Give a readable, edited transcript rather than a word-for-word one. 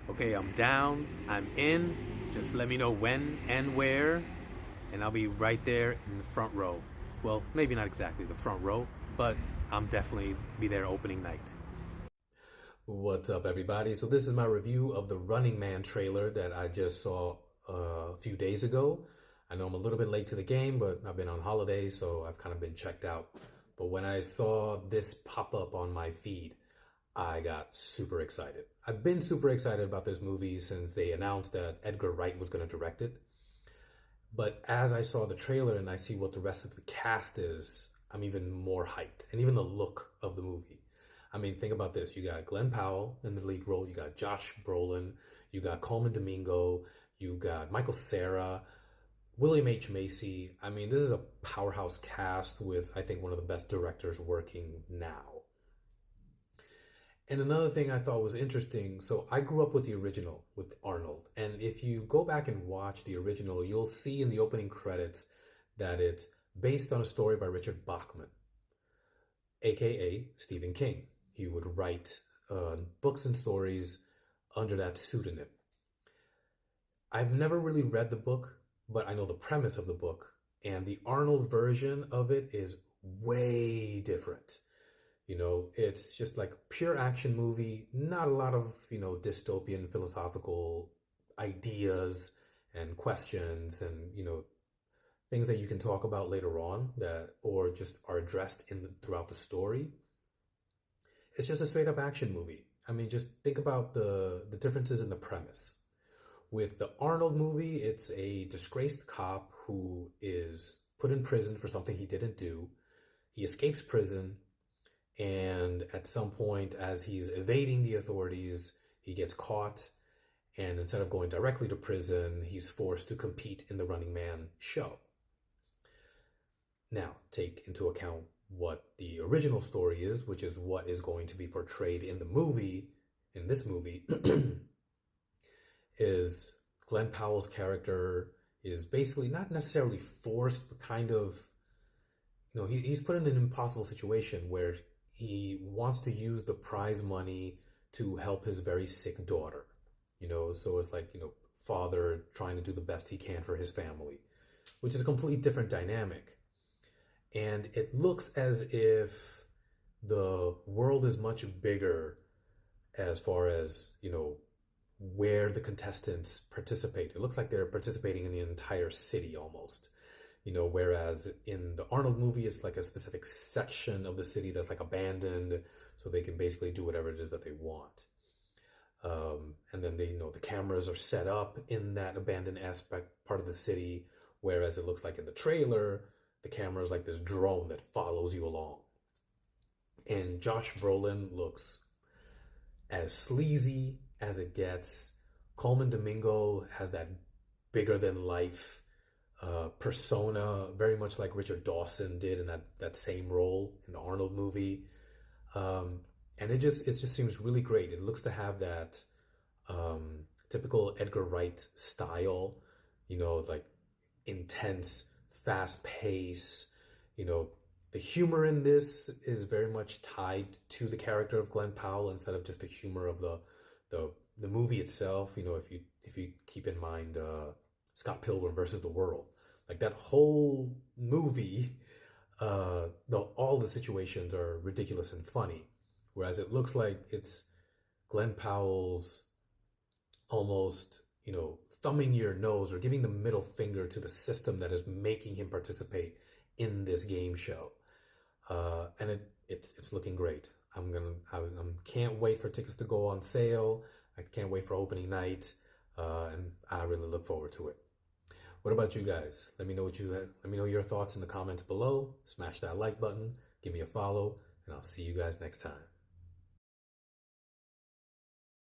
Okay, I'm down, I'm in. Just let me know when and where, and I'll be right there in the front row. Well, maybe not exactly the front row, but I'm definitely be there opening night. What's up, everybody? So this is my review of the Running Man trailer that I just saw a few days ago. I know I'm a little bit late to the game, but I've been on holiday, so I've kind of been checked out. But when I saw this pop up on my feed, I got super excited. I've been super excited about this movie since they announced that Edgar Wright was going to direct it. But as I saw the trailer and I see what the rest of the cast is, I'm even more hyped. And even the look of the movie. I mean, think about this. You got Glenn Powell in the lead role. You got Josh Brolin. You got Coleman Domingo. You got Michael Cera. William H. Macy. I mean, this is a powerhouse cast with, I think, one of the best directors working now. And another thing I thought was interesting, so I grew up with the original with Arnold. And if you go back and watch the original, you'll see in the opening credits that it's based on a story by Richard Bachman, aka Stephen King. He would write books and stories under that pseudonym. I've never really read the book, but I know the premise of the book. And the Arnold version of it is way different. It's just like pure action movie, not a lot of, dystopian philosophical ideas and questions and, things that you can talk about later on that or just are addressed throughout the story. It's just a straight up action movie. I mean, just think about the differences in the premise. With the Arnold movie, it's a disgraced cop who is put in prison for something he didn't do. He escapes prison, and at some point, as he's evading the authorities, he gets caught. And instead of going directly to prison, he's forced to compete in the Running Man show. Now, take into account what the original story is, which is what is going to be portrayed in the movie, in this movie, is Glenn Powell's character is basically not necessarily forced, but kind of, he's put in an impossible situation where he wants to use the prize money to help his very sick daughter. So it's like, father trying to do the best he can for his family, which is a completely different dynamic. And it looks as if the world is much bigger as far as, where the contestants participate. It looks like they're participating in the entire city almost. Whereas in the Arnold movie, it's like a specific section of the city that's like abandoned, so they can basically do whatever it is that they want. And then the cameras are set up in that abandoned aspect part of the city, whereas it looks like in the trailer, the camera is like this drone that follows you along. And Josh Brolin looks as sleazy as it gets. Coleman Domingo has that bigger than life persona, very much like Richard Dawson did in that same role in the Arnold movie. And it just seems really great. It looks to have that typical Edgar Wright style, like intense, fast pace. The humor in this is very much tied to the character of Glenn Powell instead of just the humor of the movie itself. If you keep in mind Scott Pilgrim versus the World, like that whole movie, all the situations are ridiculous and funny, whereas it looks like it's Glenn Powell's almost, thumbing your nose or giving the middle finger to the system that is making him participate in this game show. And it's looking great. I can't wait for tickets to go on sale. I can't wait for opening night, and I really look forward to it. What about you guys? Let me know let me know your thoughts in the comments below. Smash that like button, give me a follow, and I'll see you guys next time.